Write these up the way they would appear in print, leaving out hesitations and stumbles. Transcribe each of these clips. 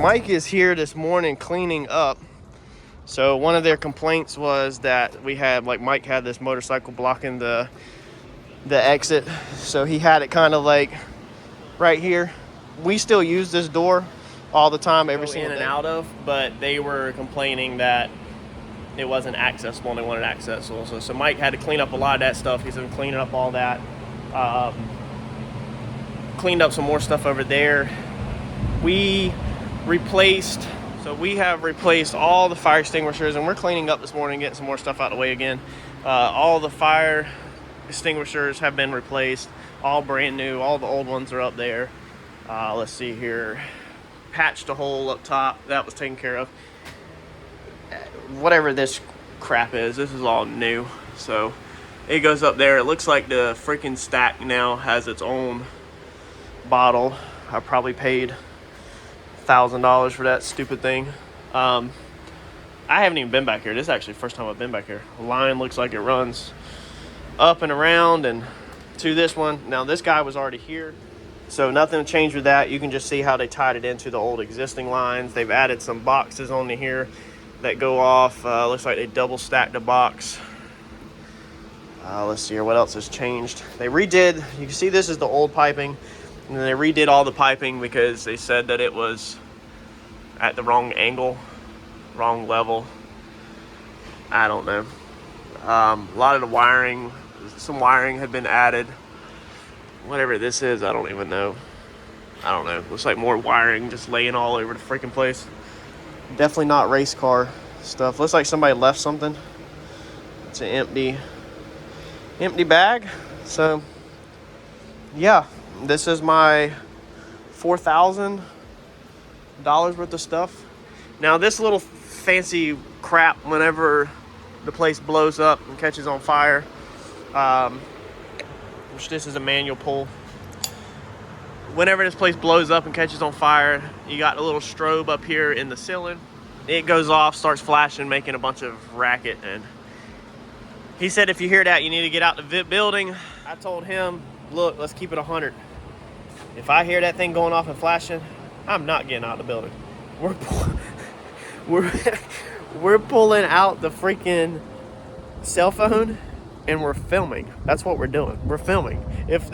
Mike is here this morning cleaning up. So one of their complaints was that we had, like, Mike had this motorcycle blocking the exit. So he had it kind of like right here. We still use this door all the time, every single day. In and out of, but they were complaining that it wasn't accessible and they wanted accessible. So Mike had to clean up a lot of that stuff. He's been cleaning up all that. Cleaned up some more stuff over there. We have replaced all the fire extinguishers, and we're cleaning up this morning, getting some more stuff out of the way again. All the fire extinguishers have been replaced, all brand new. All the old ones are up there. Let's see here. Patched a hole up top. That was taken care of. Whatever this crap is, this is all new. So it goes up there. It looks like the freaking stack now has its own bottle. I probably paid $1,000 for that stupid thing. I haven't even been back here. This is actually the first time I've been back here. The line looks like it runs up and around and to this one. Now this guy was already here, so nothing changed with that. You can just see how they tied it into the old existing lines. They've added some boxes onto here that go off. Looks like they double stacked the box. Let's see here, what else has changed. They redid, you can see this is the old piping, and then they redid all the piping because they said that it was at the wrong angle, wrong level. I don't know. A lot of the wiring, some wiring had been added. Whatever this is, I don't even know. I don't know. Looks like more wiring just laying all over the freaking place. Definitely not race car stuff. Looks like somebody left something. It's an empty bag. So yeah, this is my $4,000 worth of stuff. Now this little fancy crap, whenever the place blows up and catches on fire, which this is a manual pull. Whenever this place blows up and catches on fire, you got a little strobe up here in the ceiling. It goes off, starts flashing, making a bunch of racket. And he said if you hear that, you need to get out the building. I told him, look, let's keep it 100. If I hear that thing going off and flashing, I'm not getting out of the building. We're pulling out the freaking cell phone and we're filming. That's what we're doing. We're filming. If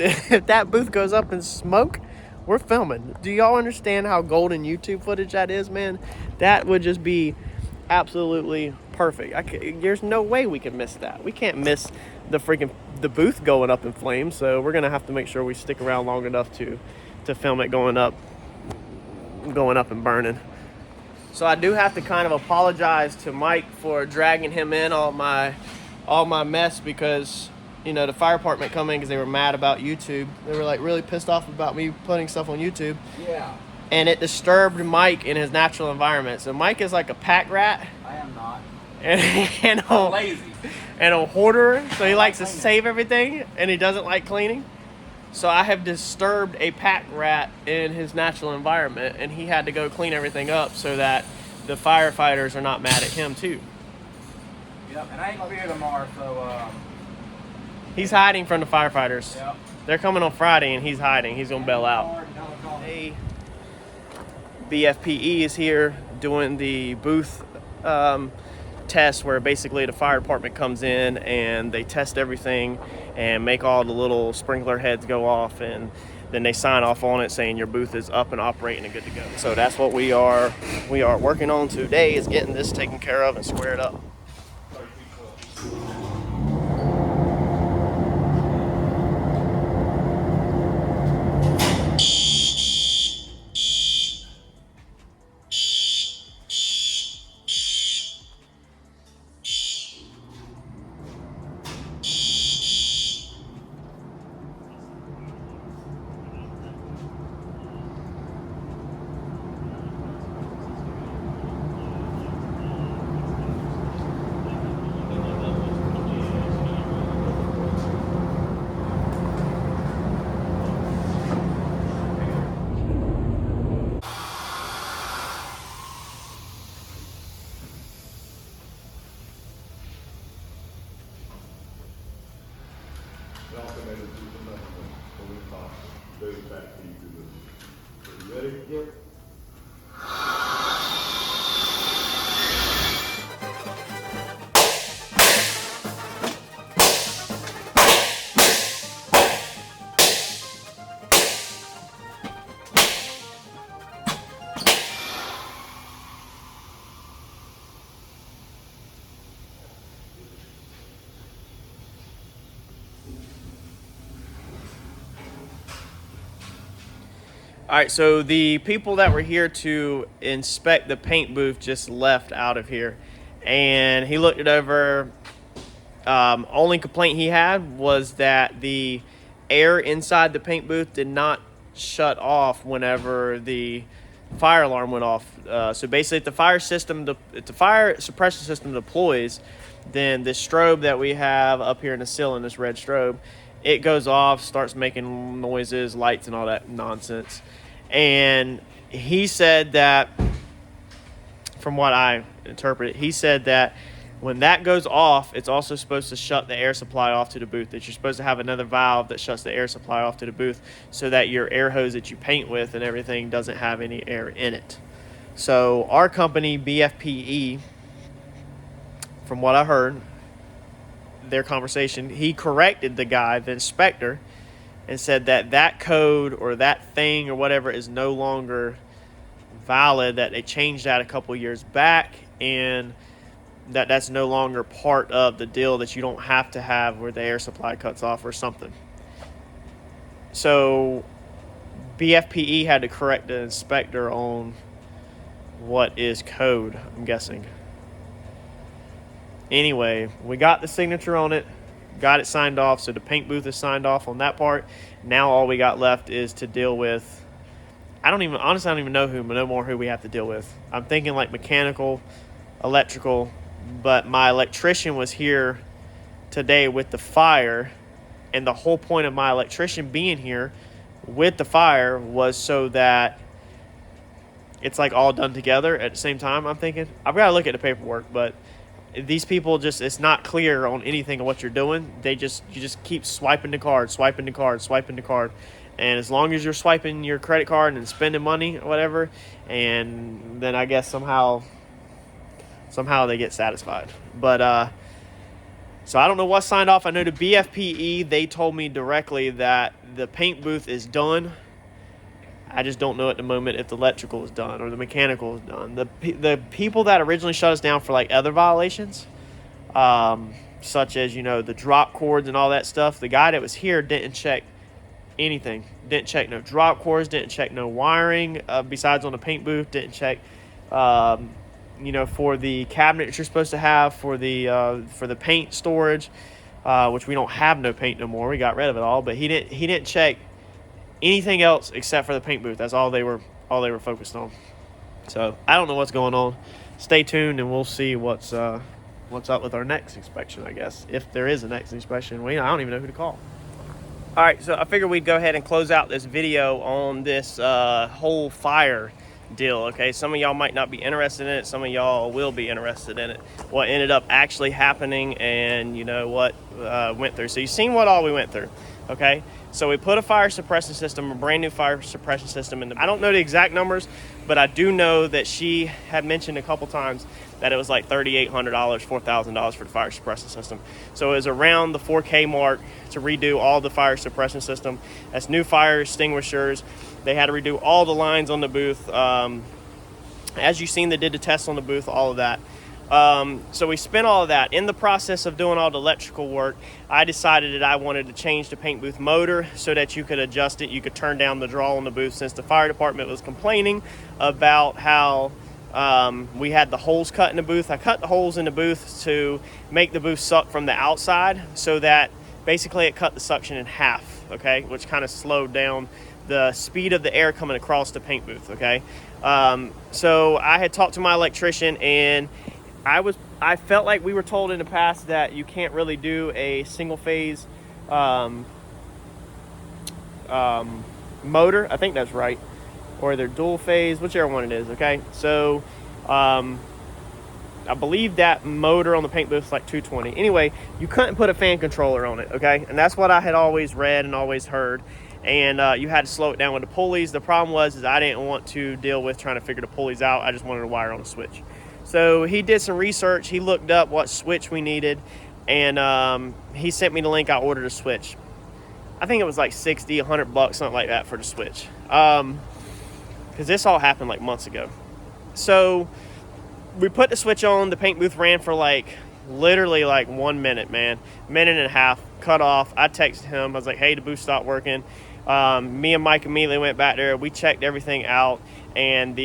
that booth goes up in smoke, we're filming. Do y'all understand how golden YouTube footage that is, man? That would just be absolutely perfect. There's no way we can miss that. We can't miss the booth going up in flames. So we're gonna have to make sure we stick around long enough to film it going up and burning. So I do have to kind of apologize to Mike for dragging him in all my mess, because you know the fire department come in because they were mad about YouTube. They were like really pissed off about me putting stuff on YouTube. Yeah. And it disturbed Mike in his natural environment. So Mike is like a pack rat. I am not. And I'm lazy. And a hoarder. So he likes to save everything and he doesn't like cleaning. So I have disturbed a pack rat in his natural environment, and he had to go clean everything up so that the firefighters are not mad at him too. Yep, and I ain't gonna be here tomorrow, so he's hiding from the firefighters. Yep. They're coming on Friday and he's hiding. He's gonna bail out. Hey, BFPE is here doing the booth test, where basically the fire department comes in and they test everything and make all the little sprinkler heads go off, and then they sign off on it saying your booth is up and operating and good to go. So that's what we are working on today, is getting this taken care of and squared up. Ready? Yep. All right, so the people that were here to inspect the paint booth just left out of here, and he looked it over. Only complaint he had was that the air inside the paint booth did not shut off whenever the fire alarm went off. So basically, if the fire suppression system deploys, then this strobe that we have up here in the ceiling, this red strobe, it goes off, starts making noises, lights, and all that nonsense. And he said that, from what I interpreted, he said that when that goes off, it's also supposed to shut the air supply off to the booth, that you're supposed to have another valve that shuts the air supply off to the booth so that your air hose that you paint with and everything doesn't have any air in it. So our company, BFPE, from what I heard, their conversation, he corrected the guy, the inspector, and said that that code or that thing or whatever is no longer valid, that they changed that a couple years back, and that's no longer part of the deal, that you don't have to have where the air supply cuts off or something. So BFPE had to correct the inspector on what is code, I'm guessing. Anyway, we got the signature on it, got it signed off, so the paint booth is signed off on that part. Now all we got left is to deal with, honestly, I don't even know who we have to deal with. I'm thinking like mechanical, electrical, but my electrician was here today with the fire, and the whole point of my electrician being here with the fire was so that it's like all done together at the same time. I'm thinking I've got to look at the paperwork, but these people just, it's not clear on anything of what you're doing. You just keep swiping the card, and as long as you're swiping your credit card and spending money or whatever, and then I guess somehow they get satisfied. But so I don't know what's signed off. I know the BFPE, they told me directly that the paint booth is done. I just don't know at the moment if the electrical is done or the mechanical is done. The people that originally shut us down for like other violations, such as, the drop cords and all that stuff, the guy that was here didn't check anything. Didn't check no drop cords, didn't check no wiring, besides on the paint booth, didn't check for the cabinet that you're supposed to have for the paint storage, which we don't have no paint no more. We got rid of it all, but he didn't check anything else except for the paint booth. That's all they were focused on. So I don't know what's going on. Stay tuned and we'll see what's up with our next inspection, I guess. If there is a next inspection, I don't even know who to call. All right, so I figured we'd go ahead and close out this video on this whole fire deal, okay? Some of y'all might not be interested in it. Some of y'all will be interested in it. What ended up actually happening and, what went through. So you've seen what all we went through, okay? So we put a fire suppression system, a brand new fire suppression system in. I don't know the exact numbers, but I do know that she had mentioned a couple times that it was like $3,800, $4,000 for the fire suppression system. So it was around the $4K mark to redo all the fire suppression system. That's new fire extinguishers. They had to redo all the lines on the booth. As you've seen, they did the tests on the booth, all of that. So we spent all of that. In the process of doing all the electrical work, I decided that I wanted to change the paint booth motor so that you could adjust it. You could turn down the draw on the booth, since the fire department was complaining about how we had the holes cut in the booth. I cut the holes in the booth to make the booth suck from the outside, so that basically it cut the suction in half, okay, which kind of slowed down the speed of the air coming across the paint booth, okay. So I had talked to my electrician, and I felt like we were told in the past that you can't really do a single phase motor. I think that's right. Or they're dual phase, whichever one it is, okay? So I believe that motor on the paint booth is like 220. Anyway, you couldn't put a fan controller on it, okay? And that's what I had always read and always heard. And you had to slow it down with the pulleys. The problem was I didn't want to deal with trying to figure the pulleys out. I just wanted to wire on a switch. So he did some research. He looked up what switch we needed, and he sent me the link. I ordered a switch. I think it was like $60, $100, something like that for the switch. Because this all happened like months ago. So we put the switch on. The paint booth ran for literally 1 minute, man. Minute and a half, cut off. I texted him. I was like, hey, the booth stopped working. Me and Mike immediately went back there. We checked everything out, and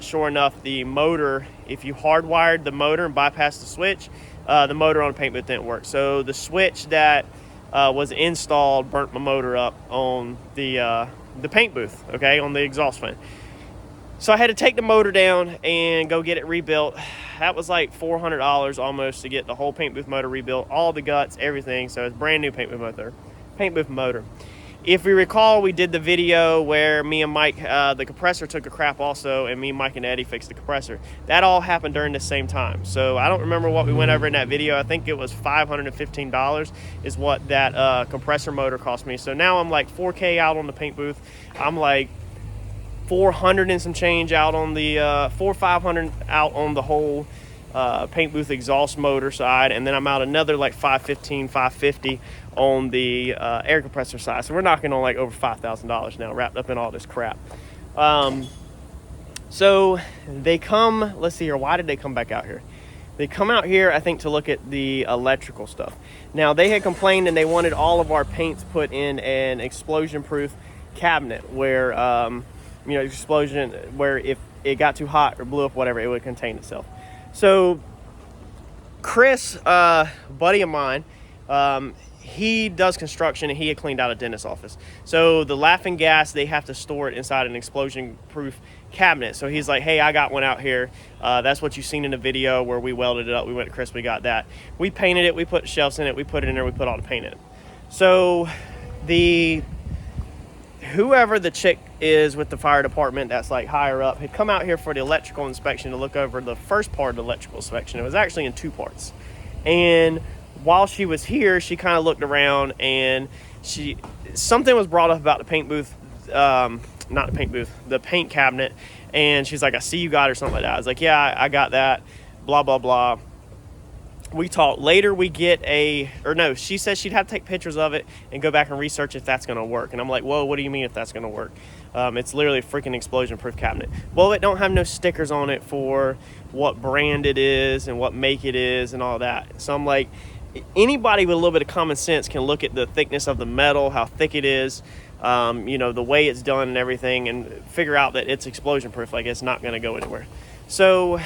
sure enough, the motor, if you hardwired the motor and bypassed the switch, the motor on the paint booth didn't work. So the switch that was installed burnt my motor up on the paint booth, okay, on the exhaust fan. So I had to take the motor down and go get it rebuilt. That was like $400 almost to get the whole paint booth motor rebuilt, all the guts, everything. So it's brand new paint booth motor. If we recall, we did the video where me and Mike, the compressor took a crap also, and me, Mike, and Eddie fixed the compressor. That all happened during the same time. So I don't remember what we went over in that video. I think it was $515 is what that compressor motor cost me. So now I'm like $4K out on the paint booth. I'm like 400 and some change out on the $500 out on the whole paint booth exhaust motor side, and then I'm out another like $550 on the air compressor side. So we're knocking on like over $5,000 now, wrapped up in all this crap. So they come, let's see here, why did they come back out here? They come out here, I think, to look at the electrical stuff. Now, they had complained and they wanted all of our paints put in an explosion-proof cabinet where you know, explosion, where if it got too hot or blew up, whatever, it would contain itself. So Chris, buddy of mine, he does construction, and he had cleaned out a dentist's office. So the laughing gas, they have to store it inside an explosion-proof cabinet. So he's like, hey, I got one out here. That's what you've seen in the video where we welded it up. We went to Chris, we got that. We painted it, we put shelves in it, we put it in there, we put all the paint in it. So whoever the chick is with the fire department that's like higher up had come out here for the electrical inspection to look over the first part of the electrical inspection. It was actually in two parts. And while she was here, she kind of looked around, and something was brought up about the paint booth, not the paint booth, the paint cabinet. And she's like, I see you got it, or something like that. I was like, yeah, I got that, blah, blah, blah. We talked later. She said she'd have to take pictures of it and go back and research if that's going to work. And I'm like, whoa, what do you mean if that's going to work? It's literally a freaking explosion-proof cabinet. Well, it don't have no stickers on it for what brand it is and what make it is and all that. So I'm like, anybody with a little bit of common sense can look at the thickness of the metal, how thick it is, you know, the way it's done and everything, and figure out that it's explosion-proof, like it's not going to go anywhere. So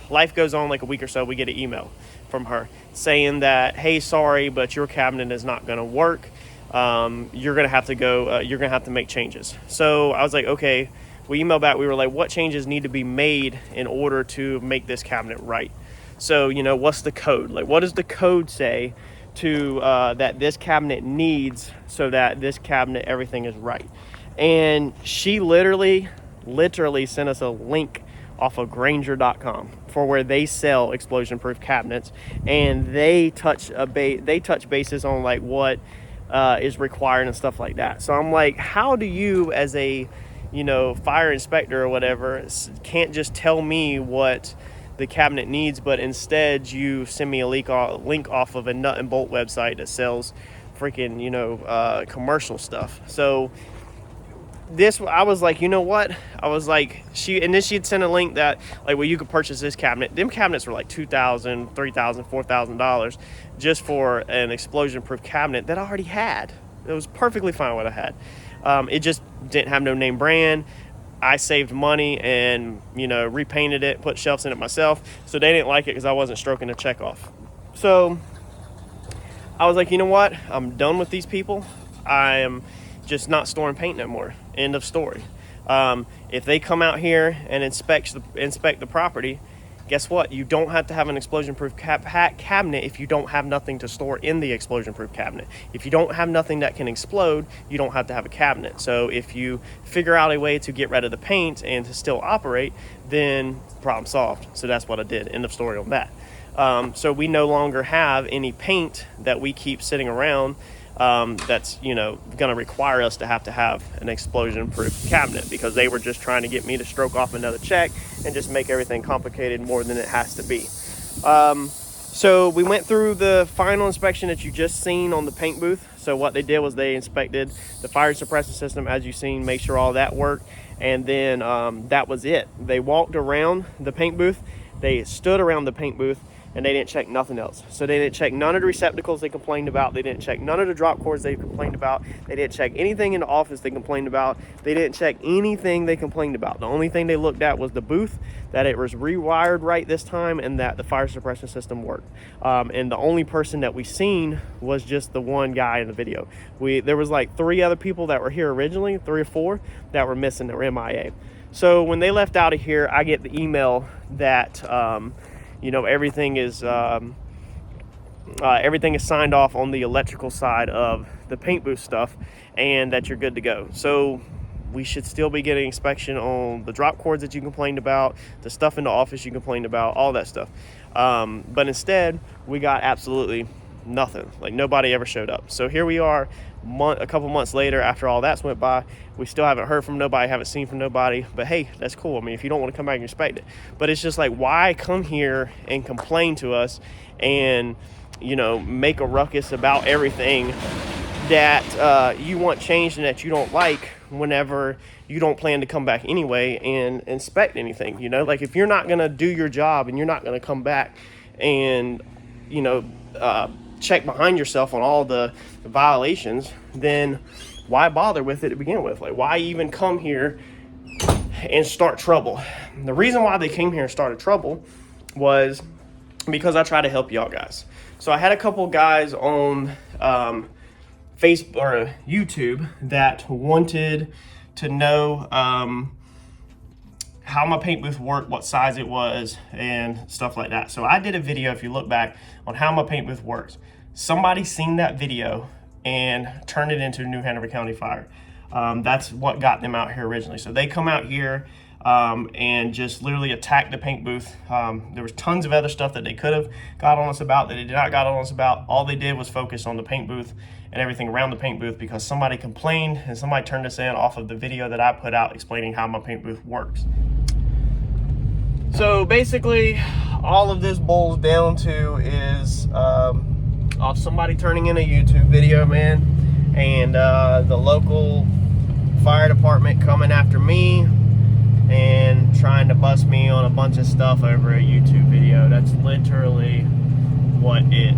life goes on. Like a week or so, we get an email from her saying that, hey, sorry, but your cabinet is not going to work. You're going to have to go, you're going to have to make changes. So I was like, okay. We emailed back. We were like, what changes need to be made in order to make this cabinet right? So, you know, what's the code? Like, what does the code say to that this cabinet needs so that this cabinet, everything is right? And she literally sent us a link off of Granger.com for where they sell explosion-proof cabinets, and they touch bases on like what is required and stuff like that. So I'm like, how do you, as a, you know, fire inspector or whatever, can't just tell me what the cabinet needs, but instead you send me a link off of a nut and bolt website that sells freaking, you know, commercial stuff. So I was like, you know what? I was like, then she'd send a link that like, well, you could purchase this cabinet. Them cabinets were like $2,000, $3,000, $4,000 just for an explosion-proof cabinet that I already had. It was perfectly fine what I had. It just didn't have no name brand. I saved money and, you know, repainted it, put shelves in it myself. So they didn't like it because I wasn't stroking the check off. So I was like, you know what? I'm done with these people. I am just not storing paint no more. End of story. If they come out here and inspect the property, guess what? You don't have to have an explosion-proof cabinet if you don't have nothing to store in the explosion-proof cabinet. If you don't have nothing that can explode, you don't have to have a cabinet. So if you figure out a way to get rid of the paint and to still operate, then problem solved. So that's what I did. End of story on that. So we no longer have any paint that we keep sitting around that's, you know, going to require us to have an explosion-proof cabinet, because they were just trying to get me to stroke off another check and just make everything complicated more than it has to be. So we went through the final inspection that you just seen on the paint booth. So what they did was they inspected the fire suppression system, as you've seen, make sure all that worked, and then that was it. They walked around the paint booth. They stood around the paint booth. and they didn't check nothing else. So they didn't check none of the receptacles they complained about. They didn't check none of the drop cords they complained about. They didn't check anything in the office they complained about. They didn't check anything they complained about. The only thing they looked at was the booth, that it was rewired right this time, and that the fire suppression system worked. And the only person that we seen was just the one guy in the video. There was like 3 other people that were here originally, 3 or 4 that were missing, that were MIA. So when they left out of here, I get the email that you know, everything is signed off on the electrical side of the paint booth stuff, and that you're good to go. So we should still be getting inspection on the drop cords that you complained about, the stuff in the office you complained about, all that stuff. But instead, we got absolutely nothing. Like, nobody ever showed up. So here we are a couple months later, after all that's went by. We still haven't heard from nobody, haven't seen from nobody. But hey, that's cool. I mean, if you don't want to come back and inspect it. But it's just like, why come here and complain to us and, you know, make a ruckus about everything that you want changed and that you don't like, whenever you don't plan to come back anyway and inspect anything? You know, like, if you're not going to do your job and you're not going to come back and, you know, check behind yourself on all the violations, then why bother with it to begin with? Like, why even come here and start trouble? And the reason why they came here and started trouble was because I tried to help y'all guys. So I had a couple guys on Facebook or YouTube that wanted to know how my paint booth worked, what size it was, and stuff like that. So I did a video, if you look back, on how my paint booth works. Somebody seen that video and turned it into New Hanover County Fire. That's what got them out here originally. So they come out here and just literally attacked the paint booth. There was tons of other stuff that they could have got on us about that they did not got on us about. All they did was focus on the paint booth and everything around the paint booth, because somebody complained and somebody turned us in off of the video that I put out explaining how my paint booth works. So basically, all of this boils down to is off somebody turning in a YouTube video, man, and the local fire department coming after me and trying to bust me on a bunch of stuff over a YouTube video. That's literally what it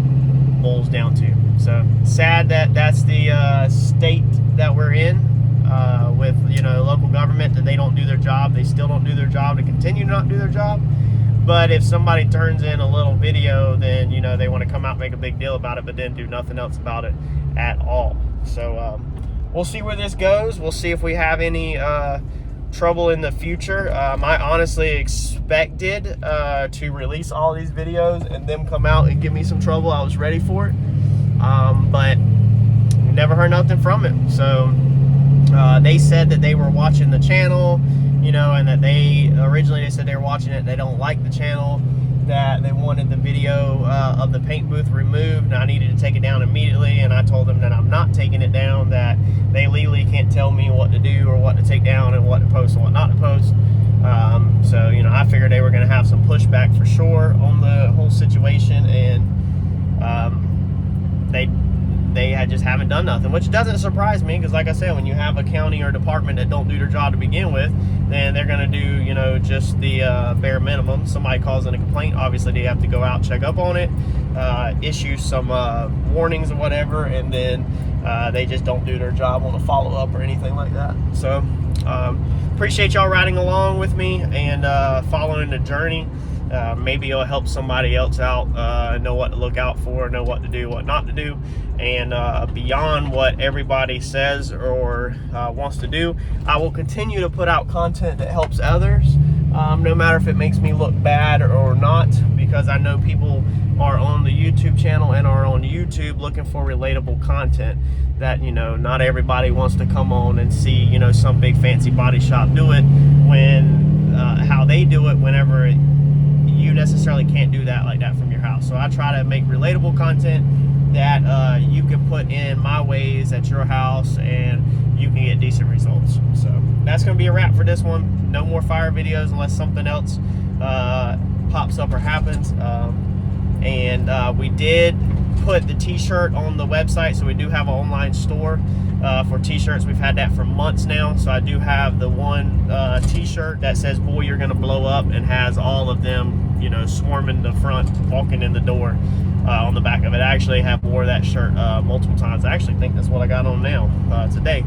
boils down to. So sad that that's the state that we're in with, you know, local government, that they don't do their job. They still don't do their job to continue to not do their job. But if somebody turns in a little video, then, you know, they want to come out and make a big deal about it, but then do nothing else about it at all. So we'll see where this goes. We'll see if we have any trouble in the future. I honestly expected to release all these videos and them come out and give me some trouble. I was ready for it, but never heard nothing from it. So they said that they were watching the channel, you know, and that they said they were watching it, they don't like the channel, that they wanted the video of the paint booth removed, and I needed to take it down immediately. And I told them that I'm not taking it down, that they legally can't tell me what to do or what to take down and what to post and what not to post. So, you know, I figured they were going to have some pushback for sure on the whole situation, and they just haven't done nothing, which doesn't surprise me, because like I said, when you have a county or department that don't do their job to begin with, then they're going to do, you know, just the bare minimum. Somebody calls in a complaint, obviously they have to go out, check up on it, issue some warnings or whatever, and then they just don't do their job on a follow-up or anything like that. So appreciate y'all riding along with me and following the journey. Maybe it'll help somebody else out, know what to look out for, know what to do, what not to do, and beyond what everybody says or wants to do, I will continue to put out content that helps others, no matter if it makes me look bad or not, because I know people are on the YouTube channel and are on YouTube looking for relatable content that, you know, not everybody wants to come on and see, you know, some big fancy body shop do it, when how they do it, whenever you necessarily can't do that like that from your house. So I try to make relatable content that you can put in my ways at your house and you can get decent results. So that's going to be a wrap for this one. No more fire videos unless something else pops up or happens. And we did put the t-shirt on the website, so we do have an online store for t-shirts. We've had that for months now. So I do have the one t-shirt that says "Boy, You're Gonna Blow Up" and has all of them you know, swarming the front, walking in the door on the back of it. I actually have wore that shirt multiple times. I actually think that's what I got on now today.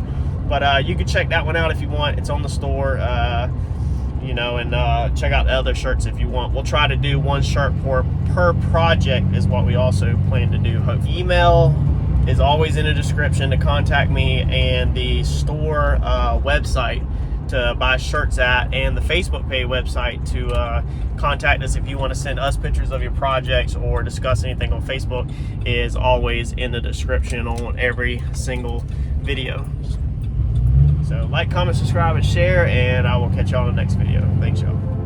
But you can check that one out if you want. It's on the store, you know, and check out the other shirts if you want. We'll try to do one shirt per project is what we also plan to do. Email is always in the description to contact me, and the store website to buy shirts at, and the Facebook page website to contact us if you want to send us pictures of your projects or discuss anything on Facebook is always in the description on every single video. So like, comment, subscribe, and share, and I will catch y'all in the next video. Thanks, y'all.